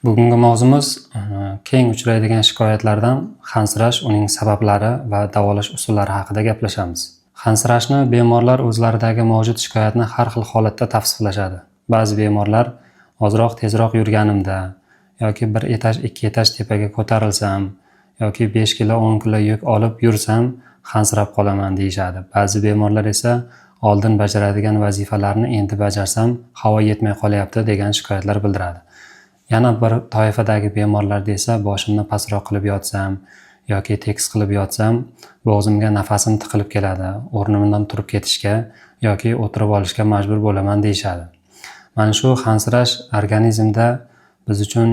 Bugungi mavzumiz keng uchraydigan shikoyatlardan hansirash, uning sabablari va davolash usullari haqida gaplashamiz. Hansirashni bemorlar o'zlaridagi mavjud shikoyatni har xil holatda tavsiflashadi. Ba'zi bemorlar ozroq tezroq yurganimda yoki bir etaj, ikki etaj tepaga ko'tarilsam yoki 5 kilo, 10 kilo yuk olib yursam hansirab qolaman deyishadi. Ba'zi bemorlar esa oldin bajaradigan vazifalarni endi bajarsam havo yetmay qolyapti degan shikoyatlar bildiradi. Yana bir toifadagi bemorlarda esa boshimni pastroq qilib yotsam yoki tekis qilib yotsam bo'g'zimga nafasim tiqilib keladi, o'rnimdan turib ketishga yoki o'tirib olishga majbur bo'laman deyishadi. Mana shu hansirash organizmda biz uchun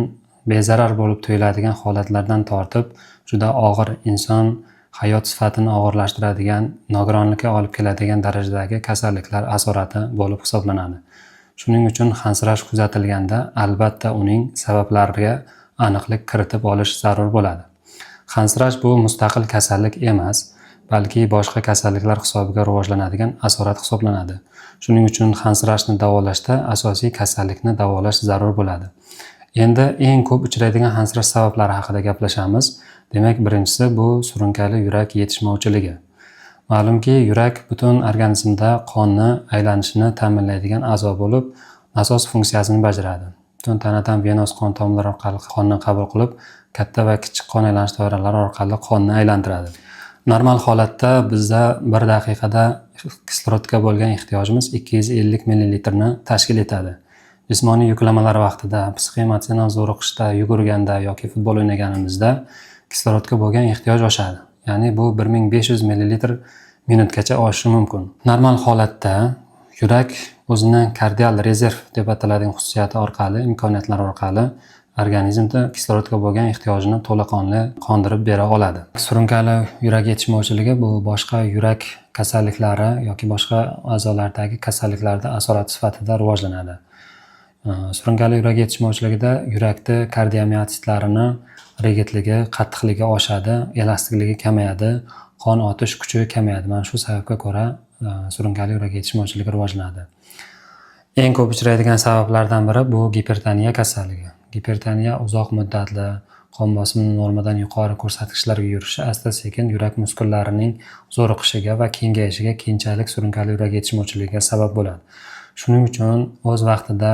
bezarar bo'lib tuyuladigan holatlardan tortib, juda og'ir inson hayot sifatini og'irlashtiradigan, nogironlikka olib keladigan darajadagi kasalliklar asorati bo'lib hisoblanadi. Shuning uchun hansirash kuzatilganda albatta uning sabablariga aniqlik kiritib olish zarur bo'ladi. Hansirash bu mustaqil kasallik emas, balki boshqa kasalliklar hisobiga rivojlanadigan asorat hisoblanadi. Shuning uchun hansirashni davolashda asosiy kasallikni davolash zarur bo'ladi. Endi eng ko'p uchraydigan hansirash sabablari haqida gaplashamiz. Demak, birinchisi bu surunkali yurak yetishmovchiligi. Ma'lumki, yurak butun organizmda qonni aylanishini ta'minlaydigan a'zo bo'lib, nasos funksiyasini bajaradi. Butun tanadan venos qon tomirlari orqali qonni qabul qilib, katta va kichik qon aylanish doiralari orqali qonni aylantiradi. Normal holatda bizda 1 daqiqada kislorodga bo'lgan ehtiyojimiz 250 ml ni tashkil etadi. Jismoniy yuklamalar vaqtida, psixoemotsional zo'riqishda, yugurganda yoki futbol o'ynaganimizda kislorodga bo'lgan ehtiyoj oshadi. Ya'ni bu 1500 ml minutgacha oshishi mumkin. Normal holatda yurak o'zining kardial rezerv deb ataladigan xususiyati orqali, imkoniyatlar orqali organizmda kislorodga bo'lgan ehtiyojini to'laqonli qondirib bera oladi. Surunkali yurak yetishmovchiligi bu boshqa yurak kasalliklari yoki boshqa a'zolardagi kasalliklarda asorat sifatida rivojlanadi. Surunkali yurak yetishmovchiligida yurakda kardiomiotitlarini regitligi, qattiqligi oshadi, elastikligi kamayadi, qon otish kuchi kamayadi. Mana shu sababga ko'ra surunkali yurak yetishmovchiligi rivojlanadi. Eng ko'p uchraydigan sabablardan biri bu gipertoniya kasalligi. Gipertoniya uzoq muddatli qon bosimini normadan yuqori ko'rsatkichlarga yurishi asta-sekin yurak muskullarining zo'riqishiga va kengayishiga keyinchalik surunkali yurak yetishmovchiligiga sabab bo'ladi. Shuning uchun o'z vaqtida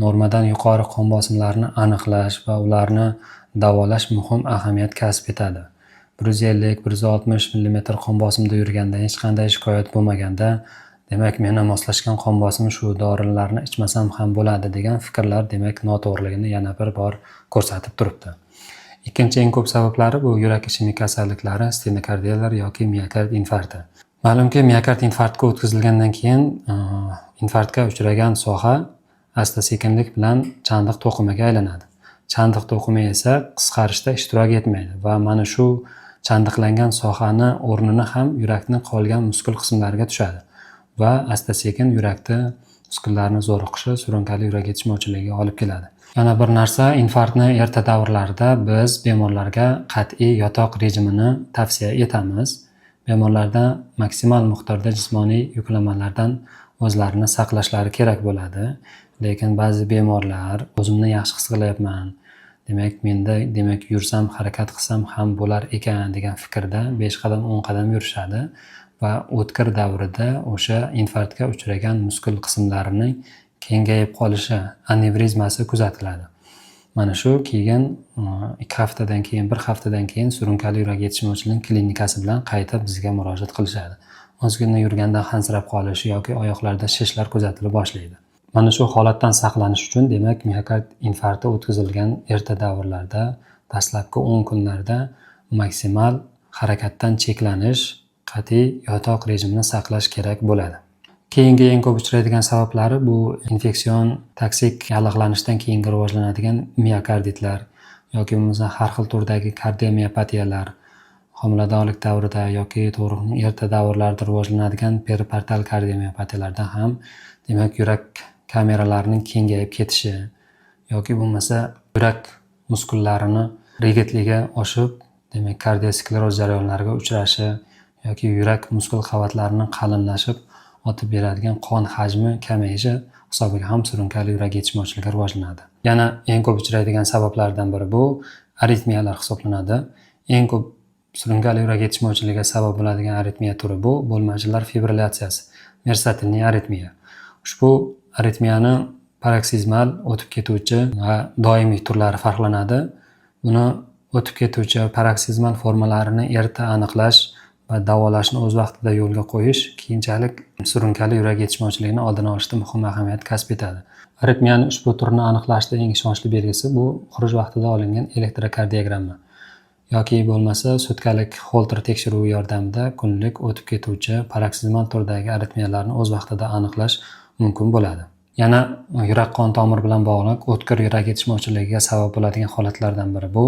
normadan yuqori qon bosimlarini aniqlash va ularni davolash muhim ahamiyat kasb etadi. 150-160 mm qon bosimida yurganda hech qanday shikoyat bo'lmaganda, demak meni moslashgan qon bosimi shu dorilarni ichmasam ham bo'ladi degan fikrlar demak noto'g'riligini yana bir bor ko'rsatib turibdi. Ikkinchi eng ko'p sabablari bu yurak ishemik kasalliklari, stenokardiyalar yoki miokard infarkti. Ma'lumki, miokard infarktga o'tkazilgandan keyin infarktga uchragan soha asta-sekinlik bilan chandiq to'qimaga aylanadi. Chandiq to'qimi esa qisqarishda ishtirok etmaydi va mana shu chandiqlangan sohani o'rnini ham yurakning qolgan muskul qismlariga tushadi va asta-sekin yurakda muskullarning zo'riqishi surunkali yurak yetishmovchiligiga olib keladi. Yana bir narsa, infarktni erta davrlarida biz bemorlarga qat'iy yotoq rejimini tavsiya etamiz. Bemorlarda maksimal miqdorda jismoniy yuklamalardan o'zlarini saqlashlari kerak bo'ladi. Lekin ba'zi bemorlar o'zimni yaxshi his qilyapman, demak yursam, harakat qilsam ham bo'lar ekan degan fikrda 5 qadam 10 qadam yurishadi va o'tkir davrida o'sha infarktga uchragan muskul qismlarining kengayib qolishi, anevrizmasi kuzatiladi. Mana shu keyin 2 haftadan keyin, 1 haftadan keyin surunkali yurak yetishmovchiligining klinikasi bilan qayta bizga murojaat qilishadi. Ozgina yurganda hansirab qolish yoki oyoqlarda shishlar kuzatilib boshlaydi. Mana shu holatdan saqlanish uchun demak miokard infarkti o'tkazilgan erta davrlarda, dastlabki 10 kunlarda maksimal harakatdan cheklanish, qat'iy yotoq rejimini saqlash kerak bo'ladi. Keyingi eng ko'p uchraydigan sabablari bu infeksion toksik yallig'lanishdan keyin rivojlanadigan miokarditlar yoki bo'lmasa har xil turdagi kardiomiopatiyalar, homiladorlik davrida yoki tug'ruqning erta davrlarida rivojlanadigan peripartal kardiomiopatiyalarda ham demak yurak kameralarining kengayib ketishi yoki bo'lmasa yurak muskullarini regitligi oshib, demak kardioskleroz jarayonlariga uchrashi yoki yurak muskul qavatlarining qalinlashib, otib beradigan qon hajmi kamayishi hisobiga ham surunkali yurak yetishmovchiligi rivojlanadi. Yana eng ko'p uchraydigan sabablardan biri bu aritmiyalar hisoblanadi. Eng ko'p surunkali yurak yetishmovchiligiga sabab bo'ladigan aritmiya turi bu bo'lmachilar fibrillatsiyasi, mersatilniy aritmiya. Ushbu aritmiyani paroksizmal, o'tib ketuvchi va doimiy turlari farqlanadi. Buni o'tib ketuvchi paroksizmal formalarini erta aniqlash va davolashni o'z vaqtida yo'lga qo'yish keyinchalik surunkali yurak yetishmovchiligini oldini olishda muhim ahamiyat kasb etadi. Aritmiyani ushbu turini aniqlashda eng ishonchli belgisi bu xuruj vaqtida olingan elektrokardiogramma yoki bo'lmasa sutkalik Holter tekshiruvi yordamida kunlik o'tib ketuvchi paroksizmal turdagi aritmiyalarni o'z vaqtida aniqlash mumkin bo'ladi. Yana yurak qon tomiri bilan bog'liq o'tkir yurak yetishmovchiligiga sabab bo'ladigan holatlardan biri bu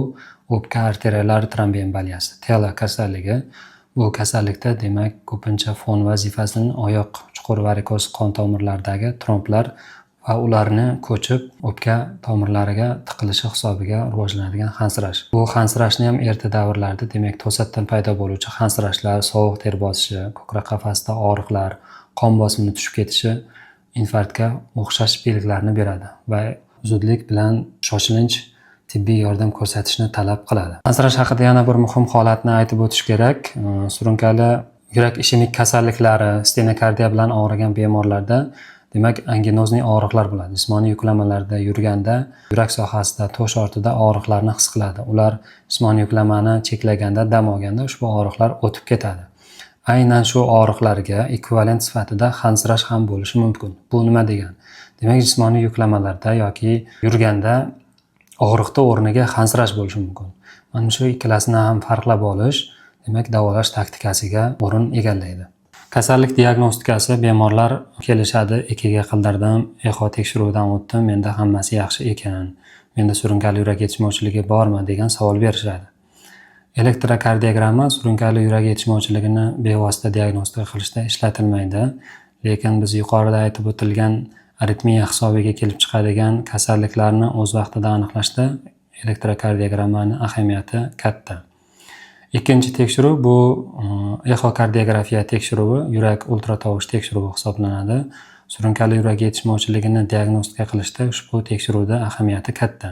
o'pka arteriyalar tromboemboliyasi, TELA kasalligi. Bu kasallikda demak ko'pincha fon vazifasini oyoq chuqur varikoz qon tomirlaridagi tromblar va ularni ko'chib o'pka tomirlariga tiqilishi hisobiga rivojlanadigan hansirash. Bu hansirashni ham erta davrlarda demak to'satdan paydo bo'luvchi hansirashlar, sovuq ter bosishi, ko'krak qafasida og'riqlar, qon bosimini tushib ketishi infarktga o'xshash belgilarni beradi va zudlik bilan shoshilinch tibbiy yordam ko'rsatishni talab qiladi. Hansirash haqida yana bir muhim holatni aytib o'tish kerak. Surunkali yurak ishemik kasalliklari, stenokardiya bilan og'rigan bemorlarda demak anginozniy og'riqlar bo'ladi. Jismoniy yuklamalarda yurganda yurak sohasida to'sh ortida og'riqlarni his qiladi. Ular jismoniy yuklamani cheklaganda, dam olganda ushbu og'riqlar o'tib ketadi. Aynan shu og'riqlarga ekvivalent sifatida hansirash ham bo'lishi mumkin. Bu nima degani? Demak, jismoniy yuklamalarda yoki yurganda og'riqda o'rniga hansirash bo'lishi mumkin. Mana shu ikkalasini ham farqlab olish, demak, davolash taktikasiga o'rin egallaydi. Kasallik diagnostikasi bemorlar kelishadi, EKG qildirdim, echo tekshiruvidan o'tdim, menda hammasi yaxshi ekan, menda surunkali yurak yetishmovchiligi bormi degan savol berishadi. Elektrokardiogramma surunkali yurak yetishmovchiligini bevosita diagnostika qilishda ishlatilmaydi, lekin biz yuqorida aytib o'tilgan aritmiya hisobiga kelib chiqadigan kasalliklarni o'z vaqtida aniqlashda elektrokardiogrammani ahamiyati katta. Ikkinchi tekshiruv bu exokardiografiya tekshiruvi, yurak ultratovush tekshiruvi hisoblanadi. Surunkali yurak yetishmovchiligini diagnostika qilishda ushbu tekshiruvda ahamiyati katta.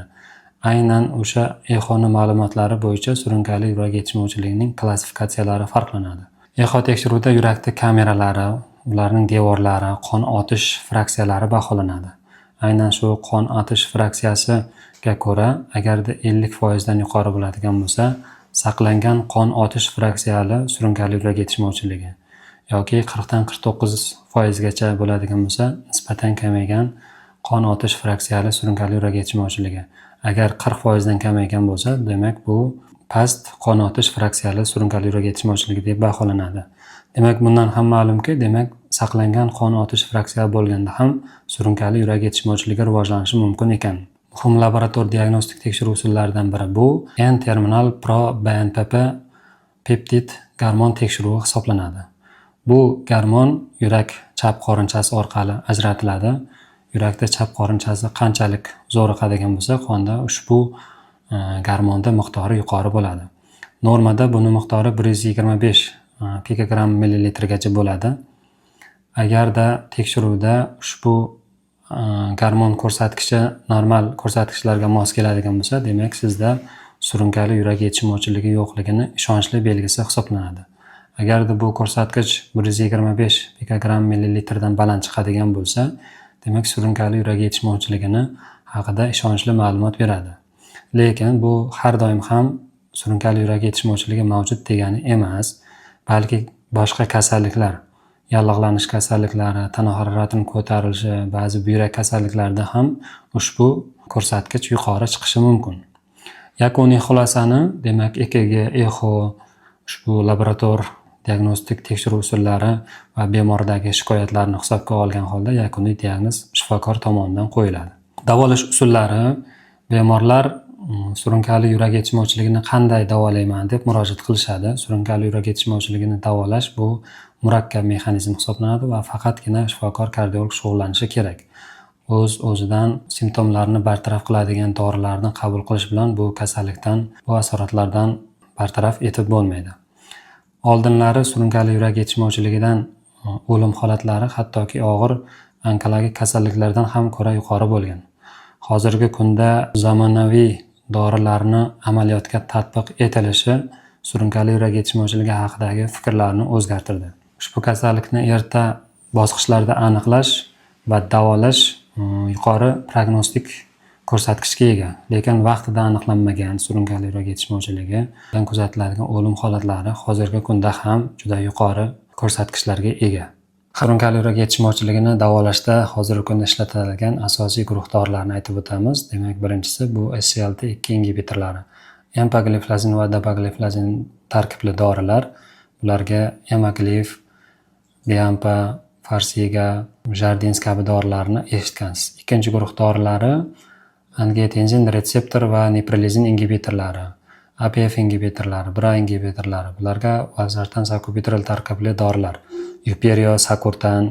Aynan o'sha exoni ma'lumotlari bo'yicha surunkali yurak yetishmovchiligining klassifikatsiyalari farqlanadi. Echo tekshiruvda yurakning kameralari, ularning devorlari, qon otish fraksiyalari baholanadi. Aynan shu qon otish fraksiyasiga ko'ra, agarda 50% dan yuqori bo'ladigan bo'lsa, saqlangan qon otish fraksiyali surunkali yurak yetishmovchiligi yoki 40 dan 49% gacha bo'ladigan bo'lsa, nisbatan kamaygan qon otish fraksiyali surunkali yurak yetishmovchiligi. Agar 40% dan kamaygan bo'lsa, demak bu past qon otish fraksiyali surunkali yurak yetishmovchiligi deb baholanadi. Demak, bundan ham ma'lumki, demak, saqlangan qon otish fraksiya bo'lganda ham surunkali yurak yetishmovchiligi rivojlanishi mumkin ekan. Muhim laborator diagnostik tekshiruv usullaridan biri bu N-terminal pro-BNPP peptid gormon tekshiruvi hisoblanadi. Bu gormon yurak chap qorinchasi orqali ajratiladi. Yurakda chap qorinchasi qanchalik zo'riqadigan bo'lsa, qonda ushbu gormonda miqdori yuqori bo'ladi. Normada buni miqdori 125 pikogram millilitrgacha bo'ladi. Agarda tekshiruvda ushbu gormon ko'rsatkichi normal ko'rsatkichlarga mos keladigan bo'lsa, demak sizda surunkali yurak yetishmovchiligi yo'qligini ishonchli belgisi hisoblanadi. Agarda bu ko'rsatkich 125 pikogram millilitrdan baland chiqadigan bo'lsa, demak surunkali yurak yetishmovchiligini haqida ishonchli ma'lumot beradi. Lekin bu har doim ham surunkali yurak yetishmovchiligi mavjud degani emas, balki boshqa kasalliklar, yallig'lanish kasalliklari, tana haroratining ko'tarilishi, ba'zi buyrak kasalliklarida ham ushbu ko'rsatkich yuqori chiqishi mumkin. Yakuniy xulosani, demak, EKG, echo, ushbu laborator diagnostik tekshiruv usullari va bemordagi shikoyatlarni hisobga olgan holda yakuniy diagnoz shifokor tomonidan qo'yiladi. Davolash usullari: bemorlar surunkali yurak yetishmovchiligini qanday davolayman deb murojaat qilishadi. Surunkali yurak yetishmovchiligini davolash bu murakkab mexanizm hisoblanadi va faqatgina shifokor kardiolog shug'ullanishi kerak. O'z-o'zidan simptomlarni bartaraf qiladigan dorilarni qabul qilish bilan bu kasallikdan, bu asoratlardan bartaraf etib bo'lmaydi. Oldinlari surunkali yurak yetishmovchiligidan o'lim holatlari hattoki og'ir onkologik kasalliklardan ham ko'ra yuqori bo'lgan. Hozirgi kunda zamonaviy dorilarni amaliyotga tatbiq etilishi surunkali yurak yetishmovchiligi haqidagi fikrlarni o'zgartirdi. Ushbu kasallikni erta bosqichlarda aniqlash va davolash yuqori prognostik ko'rsatkichga ega, lekin vaqtida aniqlanmagan surunkali yurak yetishmovchiligi bilan kuzatiladigan o'lim holatlari hozirgi kunda ham juda yuqori ko'rsatkichlarga ega. Surunkali yurak yetishmovchiligini davolashda hozirgi kunda ishlatiladigan asosiy guruh dorilarni aytib o'tamiz. Demak, birinchisi bu SGLT2 ingibitorlari. Empagliflozin va dapagliflozin tarkibli dorilar. Bularga emaglif, Diampa, Farxiga, Jardins kabi dorilarni eshitgansiz. Ikkinchi guruh dorilari angiotensin retseptor va neprolizin ingibitorlari, APF ingibitorlari, BRA ingibitorlari. Bularga valsartan, sakubitril tarkibli dorilar, Uperio, Sakurtan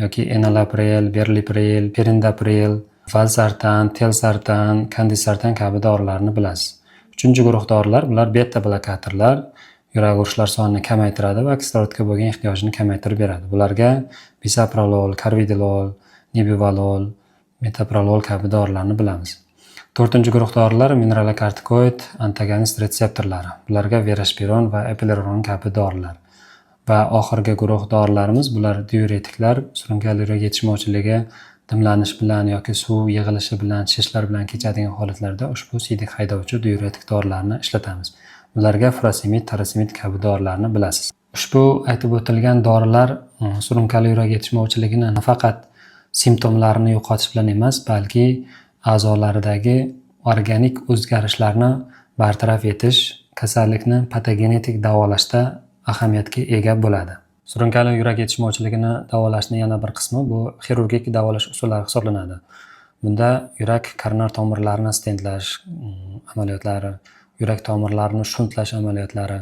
yoki enalapril, berlipril, perindapril, valsartan, telsartan, kandisartan kabi dorilarni bilasiz. Uchinchi guruh dorilar, bular beta blokatorlar, yurak urishlar sonini kamaytiradi va kislorodga bo'lgan ehtiyojni kamaytirib beradi. Bularga bisoprolol, karvedilol, nebivalol, metoprolol kabi dorilarni bilamiz. To'rtinchi guruh dorilar mineralokortikoid antagonist retseptorlari. Bularga veraspiron va epileron kabi dorilar. Va oxirgi guruh dorilarimiz bular diuretiklar, surunkali yurak yetishmovchiligi dimlanish bilan yoki suv yig'ilishi bilan, shishlar bilan kechadigan holatlarda ushbu siydik haydovchi diuretik dorilarni ishlatamiz. Bularga furosemid, tarasemid kabi dorilarni bilasiz. Ushbu aytib o'tilgan dorilar surunkali yurak yetishmovchiligini nafaqat simptomlarini yo'qotish bilan emas, balki a'zolaridagi organik o'zgarishlarni bartaraf etish, kasallikni patogenetik davolashda ahamiyatga ega bo'ladi. Surunkali yurak yetishmovchiligini davolashning yana bir qismi bu xirurgik davolash usullari hisoblanadi. Bunda yurak koronar tomirlarini stentlash amaliyotlari, yurak tomirlarini shuntlash amaliyotlari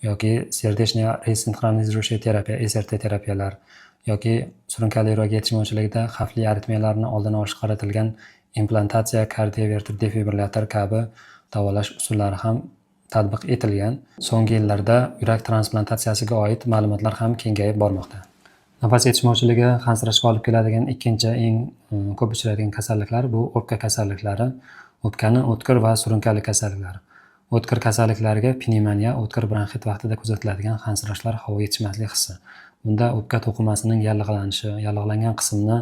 yoki serdechniya resinxroniziruющая terapiya, SRT terapiyalar yoki surunkali yurak yetishmovchiligida xavfli aritmiyalarni oldini olishga qaratilgan implantatsiya, kardioverter defibrillator kabi davolash usullari ham tatbiq etilgan. So'nggi yillarda yurak transplantatsiyasiga oid ma'lumotlar ham kengayib bormoqda. Nafas yetishmovchiligi hansirashga olib keladigan ikkinchi eng ko'p uchraydigan kasalliklar bu o'pka kasalliklari, o'pkani o'tkir va surunkali kasalliklari. O'tkir kasalliklarga pnevmoniya, o'tkir bronxit vaqtida kuzatiladigan hansirashlar, havo yetishmaslik hissi. Bunda o'pka to'qimasining yallig'lanishi, yallig'langan qismni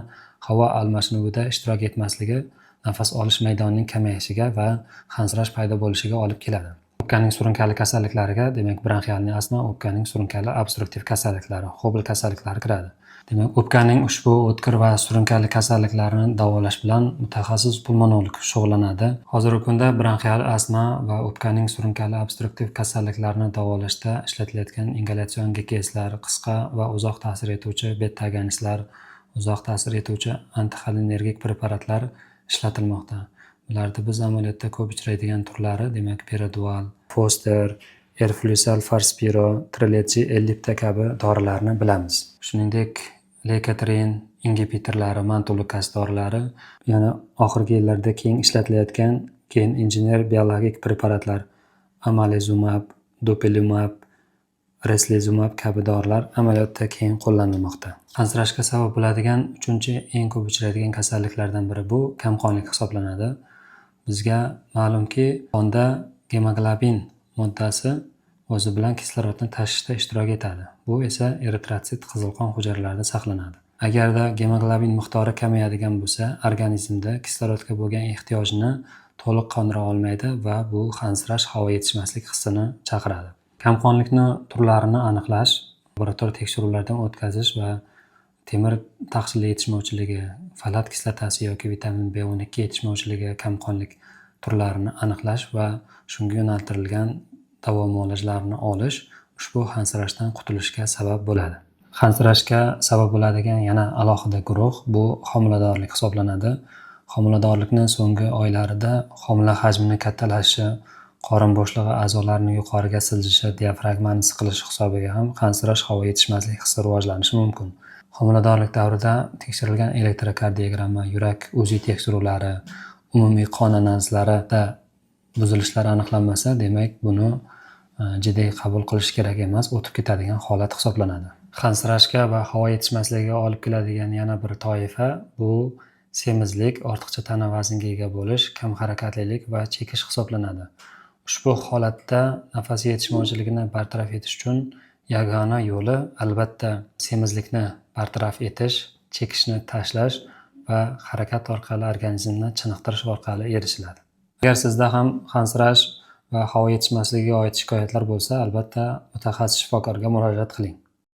havo almashinuvida ishtirok etmasligi nafas olish maydonining kamayishiga va hansirash paydo bo'lishiga olib keladi. O'pkaning surunkali kasalliklariga, demak, bronxialniy astma, o'pkaning surunkali obstruktiv kasalliklari, Hobl kasalliklari kiradi. Demak, o'pkaning ushbu o'tkir va surunkali kasalliklarini davolash bilan mutaxassis pulmonolog shug'ullanadi. Hozirgi kunda bronxial astma va o'pkaning surunkali obstruktiv kasalliklarini davolashda ishlatilayotgan ingalyatsion GKSlar, qisqa va uzoq ta'sir etuvchi beta agonistlar, uzoq ta'sir etuvchi antixolinergik preparatlar ishlatilmoqda. Bularda biz amaliyotda ko'p uchraydigan turlari, demak, Peridual, Foster, Erflucel, Farspiro, Trilegy, Ellipta kabi dorilarni bilamiz. Shuningdek, Leukotriene ingibitorlari, Mantulukas dorilari, yana oxirgi yillarda keng ishlatilayotgan gen injener biologik preparatlar, Amalizumab, Dupilumab, Reslizumab kabi dorilar amaliyotda keng qo'llanilmoqda. Hansirashga sabab bo'ladigan uchinchi eng ko'p uchraydigan kasalliklardan biri bu kamqonlik hisoblanadi. Bizga ma'lumki, qonda gemoglobin moddasi o'zi bilan kislorodni tashishda ishtirok etadi. Bu esa eritrotsit qizilqon hujayralarida saqlanadi. Agarda gemoglobin miqdori kamayadigan bo'lsa, organizmda kislorodga bo'lgan ehtiyojni to'liq qondira olmaydi va bu hansirash, havo yetishmaslik hissini chaqiradi. Kamqonlikni turlarini aniqlash, laboratoriya tekshiruvlardan o'tkazish va temir taqchili yetishmovchiligi, folat kislotasi yoki vitamin B12 yetishmovchiligi, kamqonlik turlarini aniqlash va shunga yo'naltirilgan davo muolajalarini olish ushbu hansirashdan qutulishga sabab bo'ladi. Hansirashga sabab bo'ladigan yana alohida guruh bu homiladorlik hisoblanadi. Homiladorlikning so'nggi oylarida homila hajmining kattalashishi, qorin bo'shlig'i a'zolarining yuqoriga siljishi, diafragmani siqilishi hisobiga ham hansirash, havo yetishmaslik hissi rivojlanishi mumkin. Homiladorlik davrida tekshirilgan elektrokardiogramma, yurak o'zi tekshiruvlari, umumiy qon analizlarida buzilishlar aniqlanmasa, demak, buni jiddiy qabul qilish kerak emas, o'tib ketadigan holat hisoblanadi. Hansirashga va havo yetishmasligiga olib keladigan yana bir toifa bu semizlik, ortiqcha tana vazniga ega bo'lish, kam harakatlilik va chekish hisoblanadi. Ushbu holatda nafas yetishmovchiligini bartaraf etish uchun yagona yo'li albatta semizlikni bartaraf etish, chekishni tashlash va harakat orqali organizmni chiniqtirish orqali erishiladi. Agar sizda ham hansirash va havo yetishmasligiga oid shikoyatlar bo'lsa, albatta mutaxassis shifokorga murojaat qiling.